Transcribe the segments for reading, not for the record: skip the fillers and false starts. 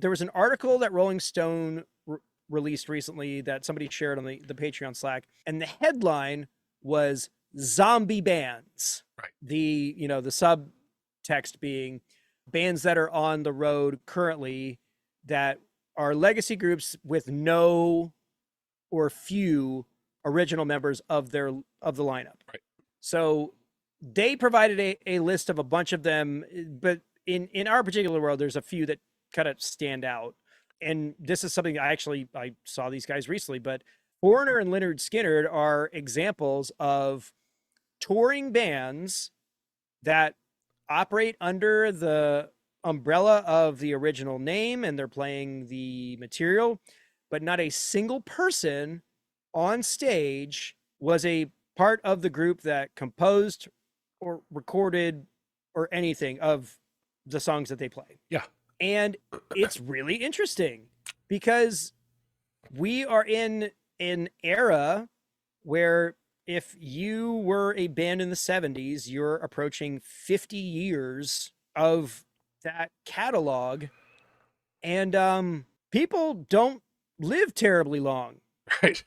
there was an article that Rolling Stone released recently that somebody shared on the Patreon Slack, and the headline was zombie bands. Right. The subtext being bands that are on the road currently that are legacy groups with no or few original members of the lineup. Right. So they provided a list of a bunch of them, but in our particular world, there's a few that kind of stand out. And this is something I saw these guys recently, but Foreigner and Lynyrd Skynyrd are examples of touring bands that operate under the umbrella of the original name, and they're playing the material, but not a single person on stage was a part of the group that composed or recorded or anything of the songs that they play. Yeah. And it's really interesting because we are in an era where if you were a band in the 70s, you're approaching 50 years of that catalog, and people don't live terribly long. Right.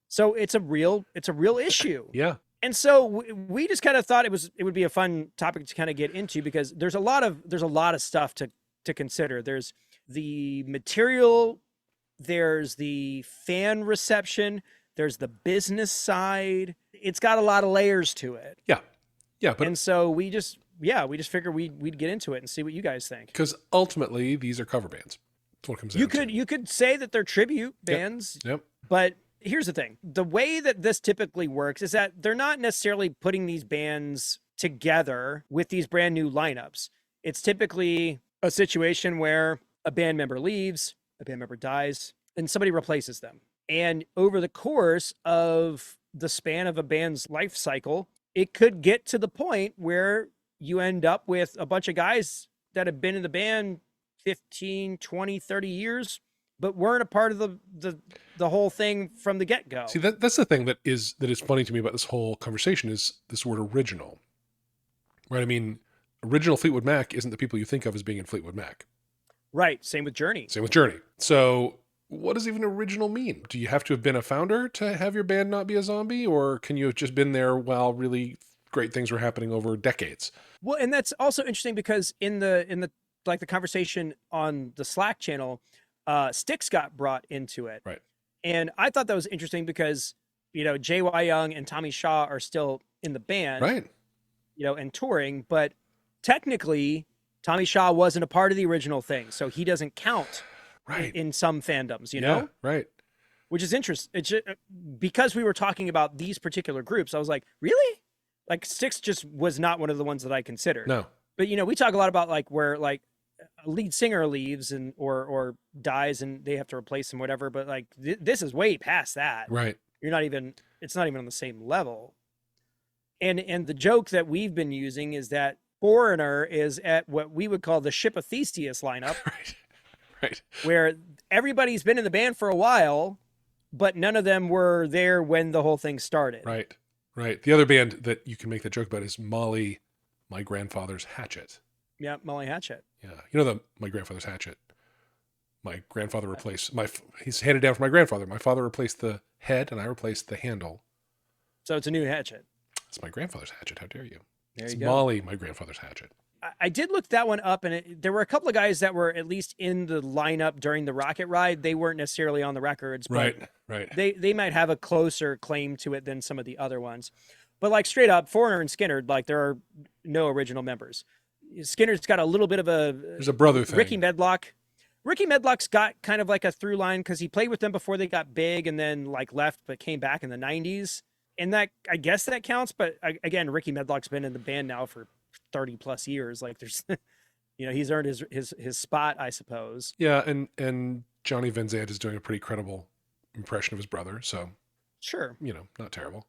So it's a real issue. Yeah. And so we just kind of thought it would be a fun topic to kind of get into, because there's a lot of stuff to consider. There's the material, there's the fan reception, there's the business side. It's got a lot of layers to it. Yeah. Yeah. And so we just figured we'd get into it and see what you guys think. Because ultimately these are cover bands. That's what it comes down to. You could say that they're tribute bands. Yep. But here's the thing. The way that this typically works is that they're not necessarily putting these bands together with these brand new lineups. It's typically a situation where a band member leaves, a band member dies, and somebody replaces them. And over the course of the span of a band's life cycle, it could get to the point where you end up with a bunch of guys that have been in the band 15, 20, 30 years, but weren't a part of the whole thing from the get-go. See, that's the thing that is funny to me about this whole conversation is this word original. Right? I mean, original Fleetwood Mac isn't the people you think of as being in Fleetwood Mac. Right. Same with Journey. So what does even original mean? Do you have to have been a founder to have your band not be a zombie? Or can you have just been there while really great things were happening over decades? Well, and that's also interesting because in the conversation on the Slack channel, Styx got brought into it. Right. And I thought that was interesting because, J.Y. Young and Tommy Shaw are still in the band. Right. And touring, but technically Tommy Shaw wasn't a part of the original thing, so he doesn't count. Right. In some fandoms, Yeah, right. Which is interesting. It's just, because we were talking about these particular groups, I was like, really? Like Styx just was not one of the ones that I considered. No. But we talk a lot about like where like a lead singer leaves and or dies and they have to replace him, whatever. But like this is way past that. Right. It's not even on the same level. And the joke that we've been using is that Foreigner is at what we would call the Ship of Theseus lineup. Right. Where everybody's been in the band for a while, but none of them were there when the whole thing started. Right. The other band that you can make that joke about is Molly, My Grandfather's Hatchet. Yeah, Molly Hatchet. Yeah. My Grandfather's Hatchet. My grandfather replaced he's handed down from my grandfather. My father replaced the head and I replaced the handle. So it's a new hatchet. It's my grandfather's hatchet. How dare you? There you go. Molly, My Grandfather's Hatchet. I did look that one up, and there were a couple of guys that were at least in the lineup during the Rocket Ride. They weren't necessarily on the records, but right. They might have a closer claim to it than some of the other ones. But like straight up, Foreigner and Skynyrd, like there are no original members. Skynyrd's got a little bit of there's a brother thing. Ricky Medlock's got kind of like a through line because he played with them before they got big and then like left but came back in the 90s. And that, I guess that counts. But again, Ricky Medlock's been in the band now for 30 plus years. Like there's, he's earned his spot, I suppose. Yeah. And Johnny Van Zandt is doing a pretty credible impression of his brother. So sure. Not terrible.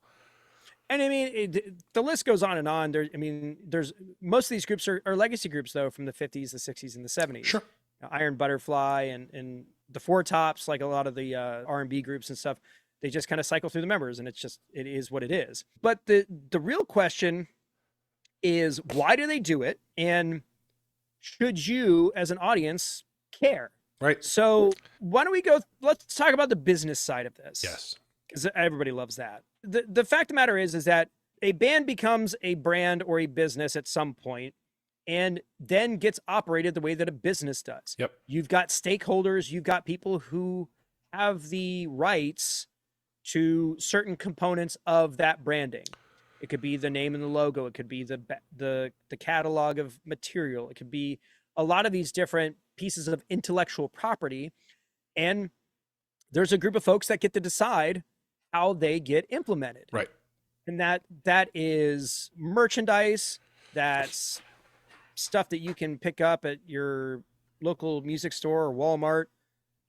And I mean, the list goes on and on. There's most of these groups are legacy groups though, from the 50s, the 60s and the 70s. Sure. Iron Butterfly and the Four Tops, like a lot of the R&B groups and stuff, they just kind of cycle through the members, and it is what it is. But the real question is, why do they do it? And should you, as an audience, care? Right. So why don't we let's talk about the business side of this. Yes. Because everybody loves that. The fact of the matter is that a band becomes a brand or a business at some point and then gets operated the way that a business does. Yep. You've got stakeholders, you've got people who have the rights to certain components of that branding. It could be the name and the logo, it could be the catalog of material, it could be a lot of these different pieces of intellectual property, and there's a group of folks that get to decide how they get implemented. Right. And that is merchandise, that's stuff that you can pick up at your local music store or Walmart.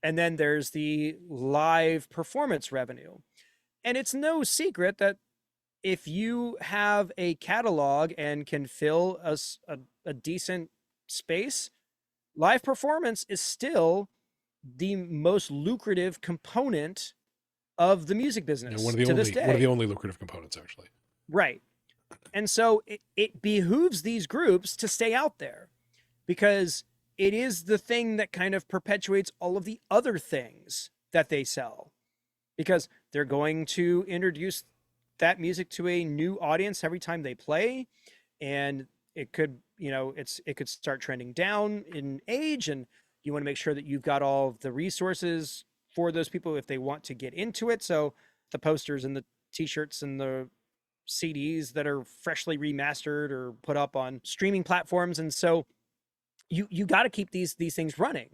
And then there's the live performance revenue. And it's no secret that if you have a catalog and can fill a decent space, live performance is still the most lucrative component of the music business One to this day. One of the only lucrative components, actually. Right. And so it behooves these groups to stay out there because it is the thing that kind of perpetuates all of the other things that they sell, because they're going to introduce that music to a new audience every time they play. And it could, it could start trending down in age, and you want to make sure that you've got all of the resources for those people if they want to get into it. So the posters and the t-shirts and the CDs that are freshly remastered or put up on streaming platforms. And so you got to keep these things running.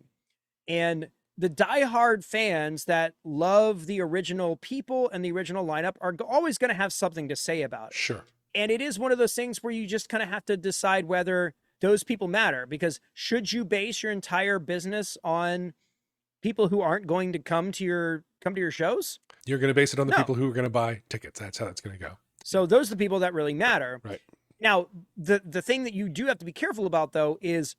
And the diehard fans that love the original people and the original lineup are always going to have something to say about it. Sure. And it is one of those things where you just kind of have to decide whether those people matter, because should you base your entire business on people who aren't going to come to your shows? You're going to base it on the people who are going to buy tickets. That's how it's going to go. So those are the people that really matter. Right. Now, the thing that you do have to be careful about, though, is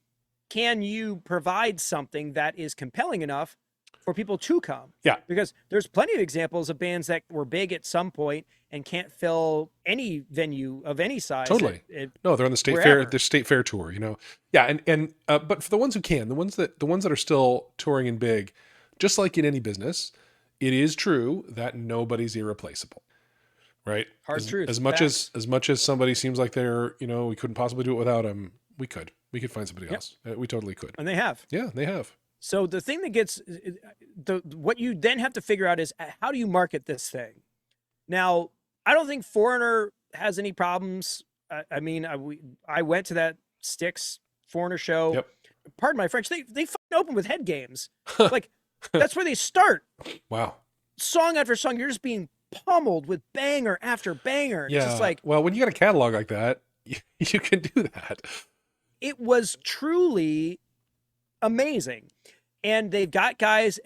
can you provide something that is compelling enough for people to come? Yeah. Because there's plenty of examples of bands that were big at some point and can't fill any venue of any size. Totally. No, they're on the state fair, the state fair tour, Yeah. And but for the ones who can, the ones that are still touring and big, just like in any business, it is true that nobody's irreplaceable. Right. Hard truth. As much as somebody seems like they're, we couldn't possibly do it without them, we could find somebody else. We totally could. And they have. Yeah, they have. So the thing that gets what you then have to figure out is how do you market this thing? Now, I don't think Foreigner has any problems. I mean, I went to that Styx Foreigner show. Yep. Pardon my French. They fucking open with head games. Like that's where they start. Wow. Song after song, you're just being pummeled with banger after banger. Yeah. It's just like, well, when you got a catalog like that, you can do that. It was truly amazing. And they've got guys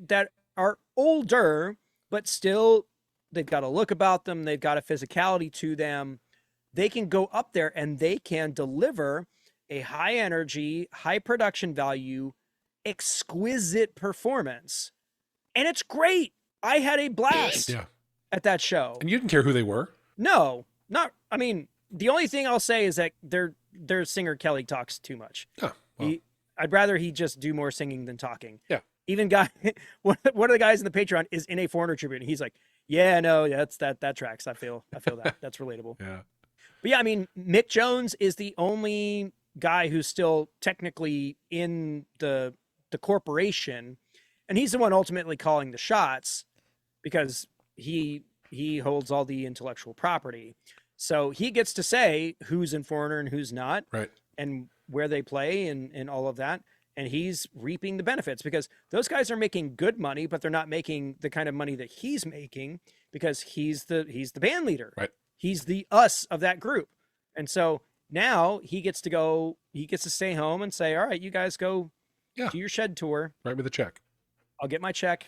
that are older, but still they've got a look about them. They've got a physicality to them. They can go up there and they can deliver a high energy, high production value, exquisite performance. And it's great. I had a blast at that show. And you didn't care who they were? No, I mean, the only thing I'll say is that their singer Kelly talks too much. Oh, well. I'd rather he just do more singing than talking. Yeah. Even one of the guys in the Patreon is in a Foreigner tribute, and he's like, "Yeah, no, that's that tracks. I feel that. That's relatable." Yeah. But yeah, I mean, Mick Jones is the only guy who's still technically in the corporation, and he's the one ultimately calling the shots because he holds all the intellectual property. So he gets to say who's in Foreigner and who's not. Right. And where they play and all of that. And he's reaping the benefits because those guys are making good money, but they're not making the kind of money that he's making because he's the band leader. Right. He's the us of that group. And so now he gets to stay home and say, all right, you guys go do your shed tour. Write me the check. I'll get my check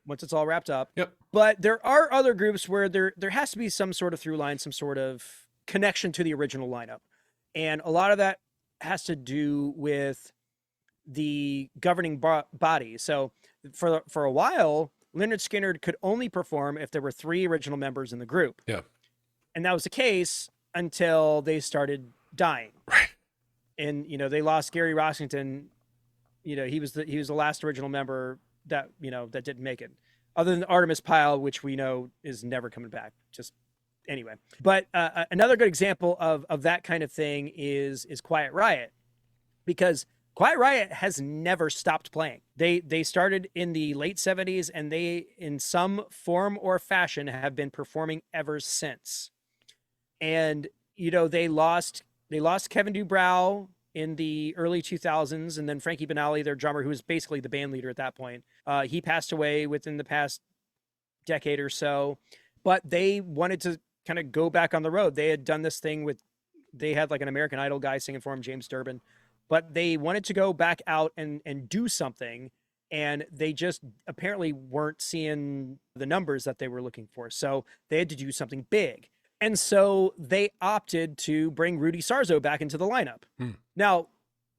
once it's all wrapped up. Yep. But there are other groups where there has to be some sort of through line, some sort of connection to the original lineup. And a lot of that has to do with the governing body. So for a while, Lynyrd Skynyrd could only perform if there were 3 original members in the group. Yeah. And that was the case until they started dying. Right. And, they lost Gary Rossington he was the last original member that that didn't make it, other than Artemis Pyle, which we know is never coming back. Just anyway. But another good example of that kind of thing is Quiet Riot, because Quiet Riot has never stopped playing. They started in the late 70s, and they, in some form or fashion, have been performing ever since. And they lost Kevin Dubrow in the early 2000s, and then Frankie Banali, their drummer, who was basically the band leader at that point, he passed away within the past decade or so. But they wanted to kind of go back on the road. They had done this thing they had like an American Idol guy singing for him, James Durbin, but they wanted to go back out and do something, and they just apparently weren't seeing the numbers that they were looking for. So they had to do something big. And so they opted to bring Rudy Sarzo back into the lineup. Now,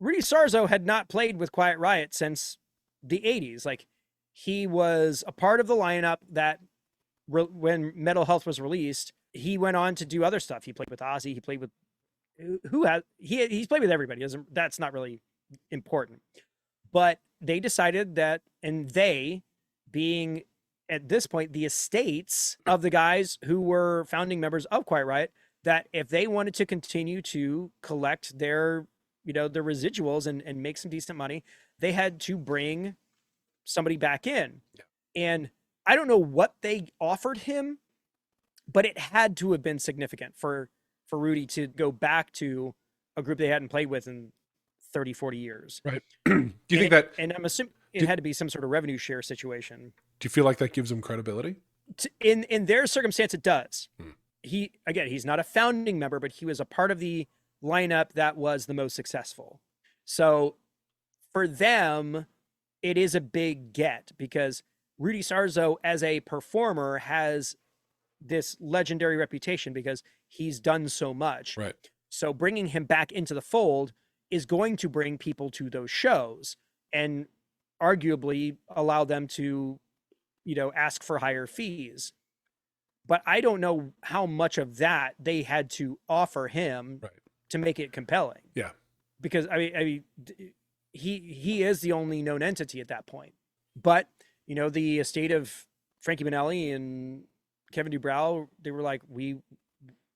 Rudy Sarzo had not played with Quiet Riot since the 80s. Like, he was a part of the lineup that when Metal Health was released, he went on to do other stuff. He played with Ozzy. He played with he's played with everybody. That's not really important. But they decided that, and they being at this point the estates of the guys who were founding members of Quiet Riot, that if they wanted to continue to collect their their residuals and make some decent money, they had to bring somebody back in. Yeah. And I don't know what they offered him, but it had to have been significant for Rudy to go back to a group they hadn't played with in 30, 40 years. Right. Do you think that, and I'm assuming it had to be some sort of revenue share situation. Do you feel like that gives him credibility? In their circumstance, it does. He's not a founding member, but he was a part of the lineup that was the most successful. So for them, it is a big get, because Rudy Sarzo as a performer has this legendary reputation because he's done so much. Right. So bringing him back into the fold is going to bring people to those shows and arguably allow them to, ask for higher fees. But I don't know how much of that they had to offer him to make it compelling. Yeah. Because I mean, he is the only known entity at that point. But, the estate of Frankie Banali and Kevin Dubrow, they were like, we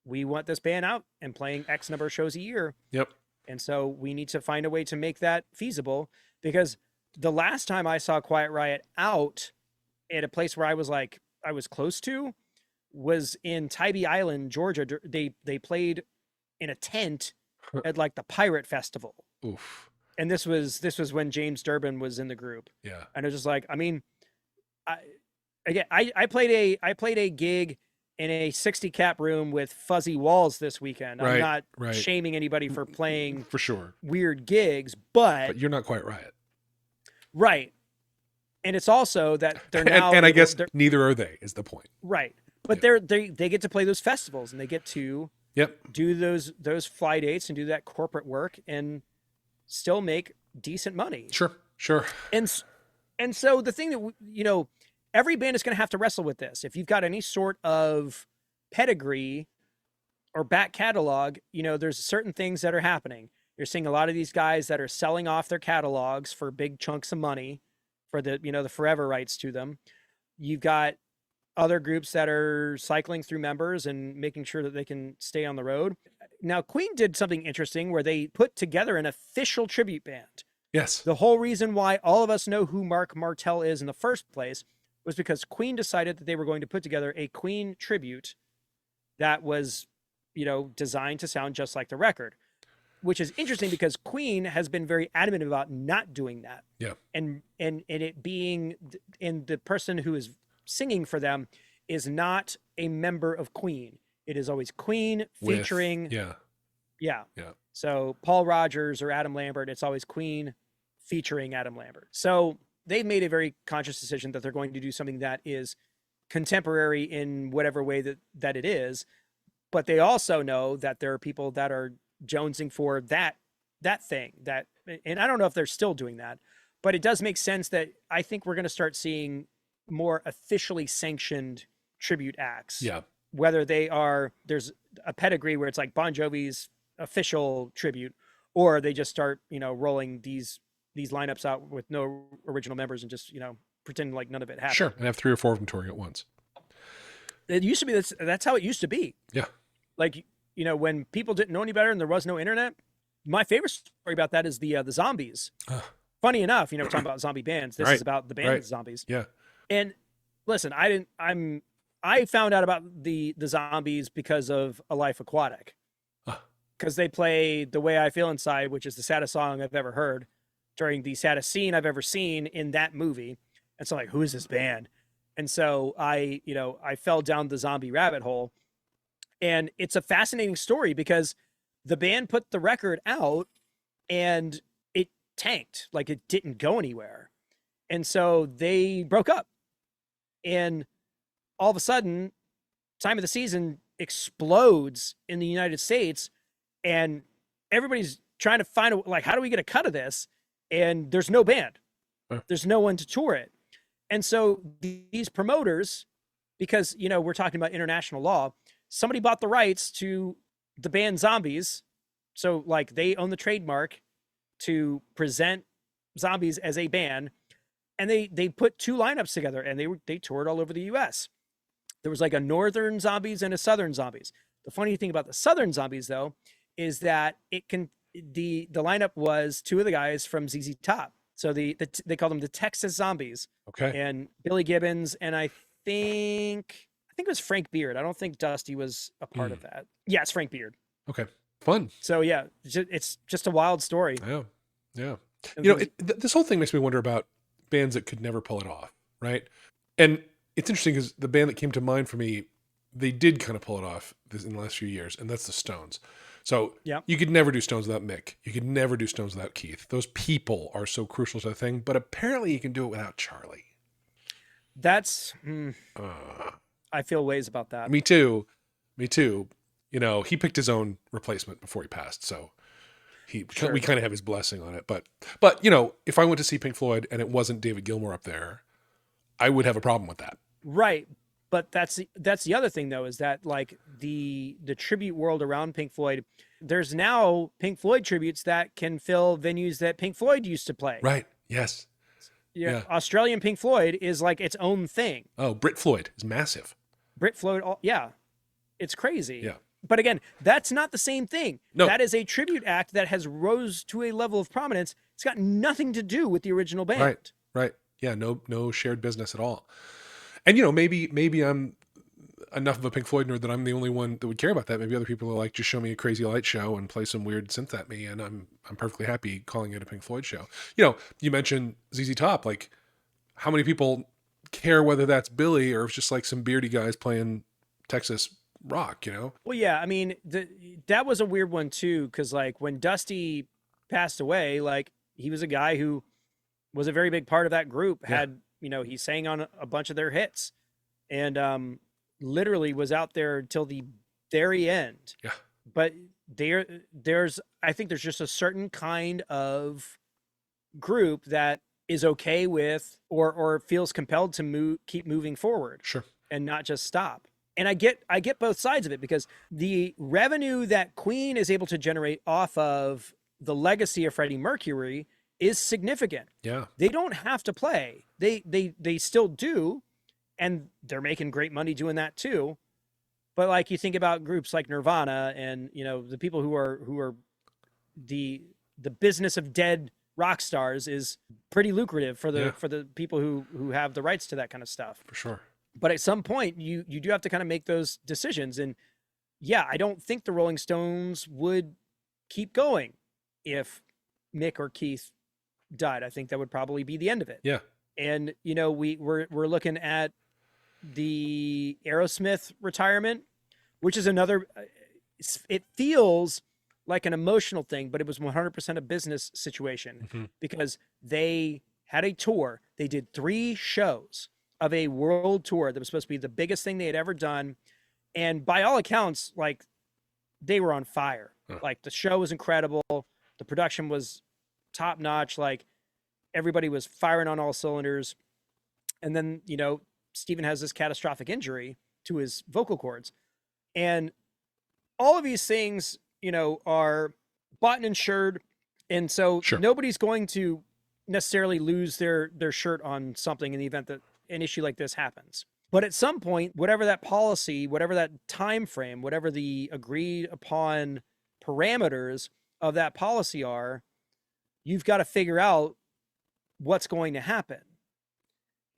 want this band out and playing X number of shows a year. Yep. And so we need to find a way to make that feasible, because the last time I saw Quiet Riot out at a place where I was close to was in Tybee Island, Georgia. They played in a tent at like the Pirate Festival. Oof. And this was when James Durbin was in the group. Yeah. And it was just like, I mean, I played a gig in a 60 cap room with fuzzy walls this weekend. I'm not shaming anybody for playing for sure weird gigs, but you're not Quiet Riot. Right. And it's also that they're now and I guess neither are they, is the point. Right. But they get to play those festivals, and they get to do those fly dates and do that corporate work and still make decent money. Sure. And so the thing that every band is going to have to wrestle with this. If you've got any sort of pedigree or back catalog, there's certain things that are happening. You're seeing a lot of these guys that are selling off their catalogs for big chunks of money for the forever rights to them. You've got other groups that are cycling through members and making sure that they can stay on the road. Now, Queen did something interesting where they put together an official tribute band. Yes. The whole reason why all of us know who Mark Martel is in the first place was because Queen decided that they were going to put together a Queen tribute that was, designed to sound just like the record, which is interesting because Queen has been very adamant about not doing that. Yeah. And it being, and the person who is singing for them is not a member of Queen. It is always Queen featuring. Yeah. So Paul Rodgers or Adam Lambert, it's always Queen featuring Adam Lambert. So they've made a very conscious decision that they're going to do something that is contemporary in whatever way that it is. But they also know that there are people that are jonesing for that thing, and I don't know if they're still doing that, but it does make sense that I think we're going to start seeing more officially sanctioned tribute acts. Yeah. Whether there's a pedigree where it's like Bon Jovi's official tribute, or they just start, rolling these these lineups out with no original members and just, pretend like none of it happened. Sure. And have 3 or 4 of them touring at once. It used to be, that's how it used to be. Yeah. Like, when people didn't know any better and there was no internet, my favorite story about that is the Zombies. Funny enough, we're talking about zombie bands. This is about the band Zombies. Yeah. And listen, I found out about the Zombies because of A Life Aquatic. Because they play The Way I Feel Inside, which is the saddest song I've ever heard, during the saddest scene I've ever seen in that movie. And so, like, who is this band? And so I fell down the zombie rabbit hole. And it's a fascinating story because the band put the record out and it tanked. Like, it didn't go anywhere. And so they broke up. And all of a sudden, Time of the Season explodes in the United States. And everybody's trying to find how do we get a cut of this? And there's no band. There's no one to tour it. And so these promoters, because, we're talking about international law, somebody bought the rights to the band Zombies. So, like, they own the trademark to present Zombies as a band. And they put 2 lineups together, and they toured all over the US. There was like a Northern Zombies and a Southern Zombies. The funny thing about the Southern Zombies, though, is that the lineup was 2 of the guys from ZZ Top. So they call them the Texas Zombies. Okay. And Billy Gibbons, and I think it was Frank Beard. I don't think Dusty was a part of that. Yeah, it's Frank Beard. Okay. Fun. So yeah, it's just a wild story. Yeah. This whole thing makes me wonder about bands that could never pull it off, right? And it's interesting because the band that came to mind for me, they did kind of pull it off in the last few years, and that's the Stones. So you could never do Stones without Mick. You could never do Stones without Keith. Those people are so crucial to the thing, but apparently you can do it without Charlie. That's, I feel ways about that. Me too. He picked his own replacement before he passed, so we kind of have his blessing on it. But if I went to see Pink Floyd and it wasn't David Gilmour up there, I would have a problem with that. Right. But that's the other thing, though, is that, like, the tribute world around Pink Floyd, there's now Pink Floyd tributes that can fill venues that Pink Floyd used to play. Right. Yes. Yeah. Australian Pink Floyd is like its own thing. Oh, Brit Floyd is massive. Brit Floyd, it's crazy. Yeah. But again, that's not the same thing. No. That is a tribute act that has rose to a level of prominence. It's got nothing to do with the original band. Right. Yeah. No shared business at all. And maybe I'm enough of a Pink Floyd nerd that I'm the only one that would care about that. Maybe other people are like, just show me a crazy light show and play some weird synth at me, and I'm perfectly happy calling it a Pink Floyd show. You mentioned ZZ Top. Like, how many people care whether that's Billy or it's just like some beardy guys playing Texas rock? Well, yeah. I mean, that was a weird one too, because, like, when Dusty passed away, like, he was a guy who was a very big part of that group. He sang on a bunch of their hits, and literally was out there till the very end. Yeah. But I think there's just a certain kind of group that is okay with or feels compelled to keep moving forward. Sure. And not just stop. And I get both sides of it, because the revenue that Queen is able to generate off of the legacy of Freddie Mercury is significant. Yeah. They don't have to play. They still do, and they're making great money doing that too. But, like, you think about groups like Nirvana and, the people who are the business of dead rock stars is pretty lucrative for the people who have the rights to that kind of stuff. For sure. But at some point you do have to kind of make those decisions. And yeah, I don't think the Rolling Stones would keep going if Mick or Keith died. I think that would probably be the end of it. Yeah. And we're looking at the Aerosmith retirement, which is another, it feels like an emotional thing, but it was 100% a business situation, because they had a tour. They did 3 shows of a world tour that was supposed to be the biggest thing they had ever done. And by all accounts, like, they were on fire. Like, the show was incredible. The production was top notch. Like, everybody was firing on all cylinders. And then, Steven has this catastrophic injury to his vocal cords. And all of these things, are bought and insured. And so nobody's going to necessarily lose their shirt on something in the event that an issue like this happens. But at some point, whatever that policy, whatever that time frame, whatever the agreed upon parameters of that policy are, you've got to figure out what's going to happen.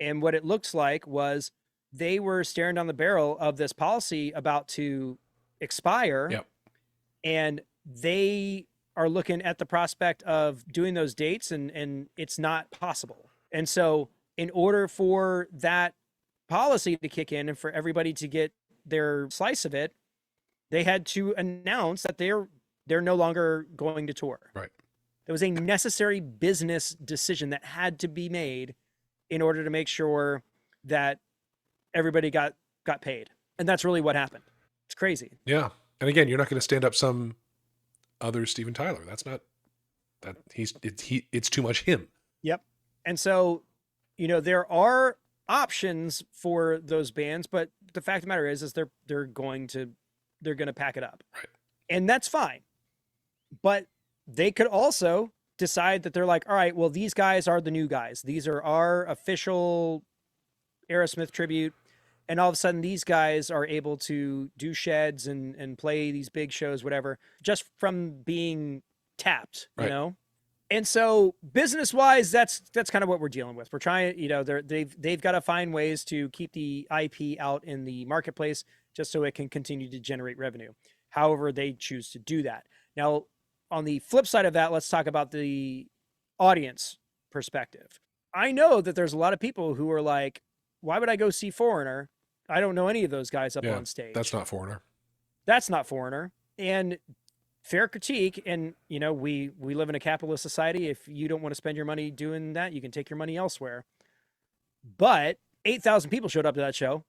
And what it looks like was they were staring down the barrel of this policy about to expire. Yep. And they are looking at the prospect of doing those dates, and it's not possible. And so in order for that policy to kick in and for everybody to get their slice of it, they had to announce that they're no longer going to tour. Right. It was a necessary business decision that had to be made in order to make sure that everybody got paid. And that's really what happened. It's crazy. Yeah. And again, you're not going to stand up some other Steven Tyler. That's not that it's too much him. Yep. And so, there are options for those bands, but the fact of the matter is they're going to pack it up. Right. And that's fine. But they could also decide that they're like, all right, well, these guys are the new guys. These are our official Aerosmith tribute. And all of a sudden these guys are able to do sheds and play these big shows, whatever, just from being tapped, right. And so business wise, that's kind of what we're dealing with. We're trying, they've got to find ways to keep the IP out in the marketplace just so it can continue to generate revenue. However, they choose to do that. Now, on the flip side of that, let's talk about the audience perspective. I know that there's a lot of people who are like, why would I go see Foreigner? I don't know any of those guys up on stage. That's not Foreigner. That's not Foreigner. And fair critique. And, we live in a capitalist society. If you don't want to spend your money doing that, you can take your money elsewhere. But 8,000 people showed up to that show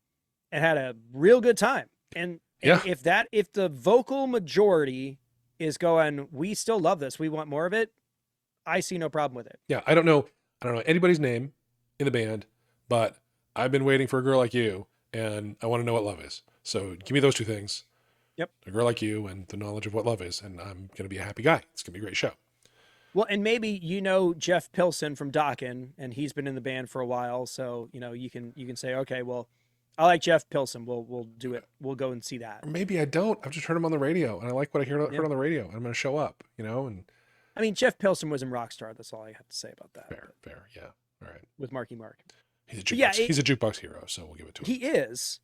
and had a real good time. And if the vocal majority is going, we still love this, we want more of it, I see no problem with it. Yeah. I don't know anybody's name in the band, but I've been waiting for a girl like you, and I want to know what love is. So give me those two things. Yep. A girl like you and the knowledge of what love is, and I'm going to be a happy guy. It's going to be a great show. Well, and maybe Jeff Pilson from Dokken, and he's been in the band for a while, so you can say, okay, well, I like Jeff Pilson. We'll do it. We'll go and see that. Or maybe I don't. I've just heard him on the radio, and I like what I heard on the radio. I'm going to show up, and I mean, Jeff Pilson was in Rockstar. That's all I have to say about that. Fair. Yeah. All right. With Marky Mark. He's a jukebox. He's a jukebox hero, so we'll give it to him. He is.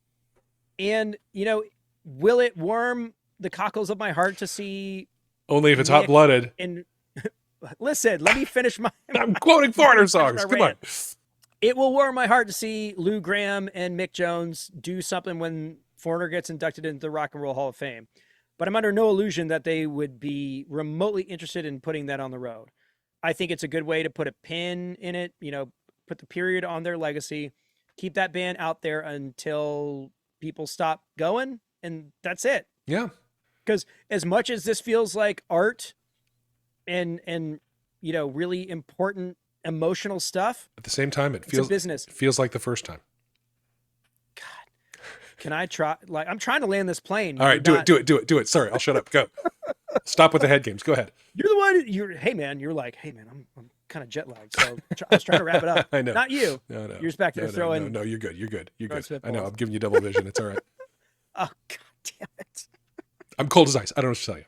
And, will it warm the cockles of my heart to see only if it's hot-blooded? And listen, let me finish my I'm quoting Foreigner songs. Come on. It will warm my heart to see Lou Gramm and Mick Jones do something when Foreigner gets inducted into the Rock and Roll Hall of Fame. But I'm under no illusion that they would be remotely interested in putting that on the road. I think it's a good way to put a pin in it, put the period on their legacy, keep that band out there until people stop going, and that's it. Yeah. Because as much as this feels like art and really important emotional stuff, at the same time, it feels business. It feels like the first time. God, can I try? Like, I'm trying to land this plane. All right, do it. Sorry, I'll shut up. Go. Stop with the head games. Go ahead. You're the one. Hey man, I'm kind of jet lagged, so I was trying to wrap it up. I know. Not you. No. You're just back there throwing. No, you're good. You're good. I know. I'm giving you double vision. It's all right. Oh God damn it! I'm cold as ice. I don't know what to tell you.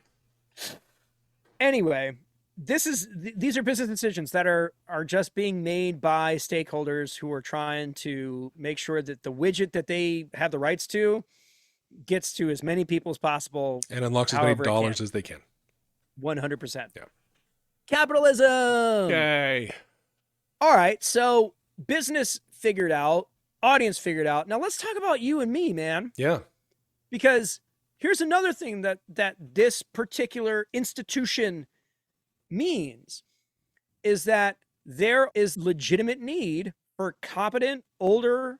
Anyway, these are business decisions that are just being made by stakeholders who are trying to make sure that the widget that they have the rights to gets to as many people as possible and unlocks as many dollars as they can. 100%. Yeah. Capitalism. Yay. All right. So business figured out, audience figured out. Now let's talk about you and me, man. Yeah. Because here's another thing that this particular institution means is that there is legitimate need for competent older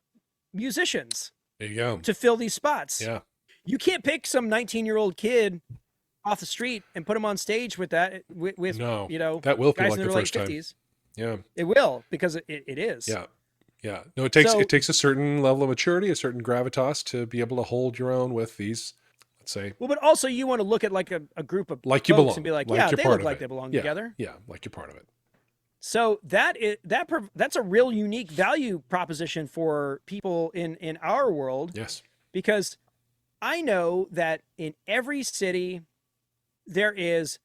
musicians. There you go. To fill these spots. Yeah. You can't pick some 19-year-old kid off the street and put him on stage with that with no, you know, that will feel guys like in the their first late time. 50s. Yeah. It will, because it is. Yeah. Yeah. No, it takes a certain level of maturity, a certain gravitas to be able to hold your own with these, let's say. Well, but also you want to look at like a group of like folks you belong and be like, like yeah, you're they part look of like it. they belong Yeah. together. Yeah, like you're part of it. So that's a real unique value proposition for people in our world. Yes. Because I know that in every city there is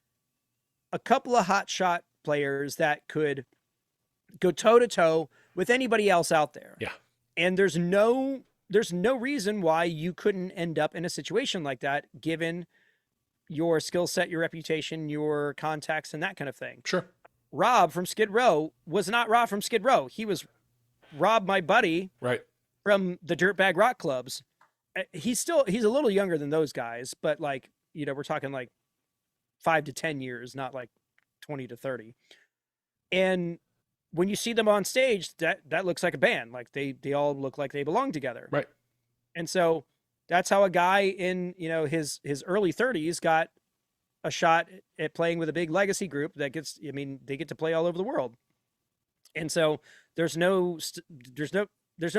a couple of hotshot players that could go toe to toe with anybody else out there. Yeah. And there's no reason why you couldn't end up in a situation like that, given your skill set, your reputation, your contacts, and that kind of thing. Sure. Rob from Skid Row was not Rob from Skid Row. He was Rob, my buddy, right, from the Dirtbag Rock Clubs. He's a little younger than those guys, but like, you know, we're talking like 5 to 10 years, not like 20 to 30. And when you see them on stage, that looks like a band. Like they all look like they belong together. Right. And so that's how a guy in, you know, his early 30s got a shot at playing with a big legacy group that they get to play all over the world. And so there's no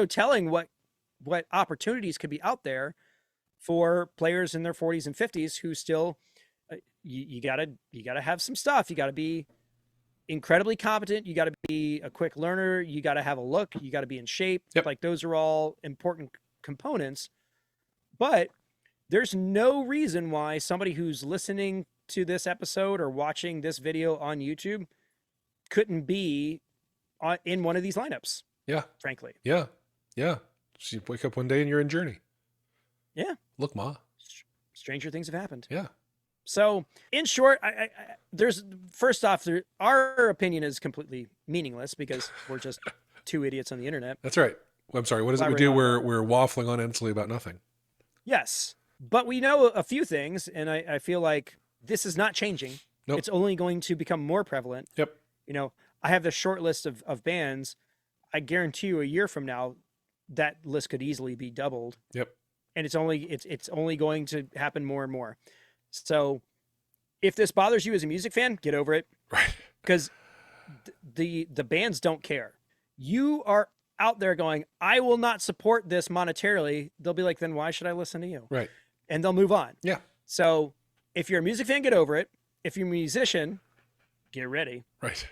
telling what opportunities could be out there for players in their 40s and 50s who still, you gotta have some stuff. You gotta be incredibly competent. You gotta be a quick learner. You gotta have a look. You gotta be in shape. Yep. Like those are all important components. But there's no reason why somebody who's listening to this episode or watching this video on YouTube couldn't be in one of these lineups. Yeah. Frankly. Yeah. Yeah. So you wake up one day and you're in Journey. Yeah. Look, Ma. Stranger things have happened. Yeah. So in short, first off, our opinion is completely meaningless because we're just two idiots on the internet. That's right. Well, I'm sorry. What is it we do? We're waffling on endlessly about nothing. Yes. But we know a few things, and I feel like this is not changing. Nope. It's only going to become more prevalent. Yep. You know, I have this short list of bands. I guarantee you a year from now, that list could easily be doubled. Yep. And it's only going to happen more and more. So if this bothers you as a music fan, get over it. Right. Because the bands don't care. You are out there going, I will not support this monetarily. They'll be like, then why should I listen to you? Right. And they'll move on. Yeah. So if you're a music fan, get over it. If you're a musician, get ready. Right.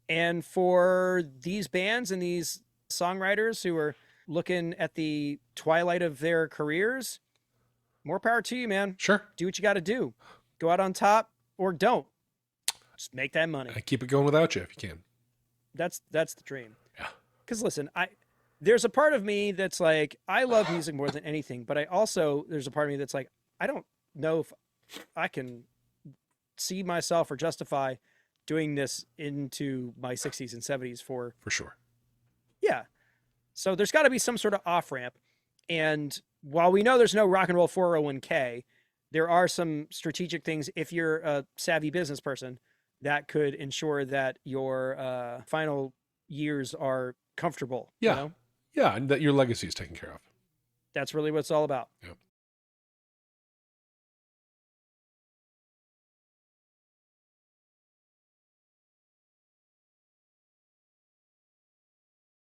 And for these bands and these songwriters who are looking at the twilight of their careers, more power to you, man. Sure. Do what you got to do. Go out on top or don't. Just make that money. I keep it going without you if you can. That's the dream. Yeah. Because listen, there's a part of me that's like, I love music more than anything, but there's a part of me that's like, I don't know if I can see myself or justify doing this into my 60s and 70s for sure. Yeah. So there's got to be some sort of off ramp. And while we know there's no rock and roll 401k, there are some strategic things if you're a savvy business person that could ensure that your final years are comfortable. Yeah. You know? Yeah. And that your legacy is taken care of. That's really what it's all about. Yep.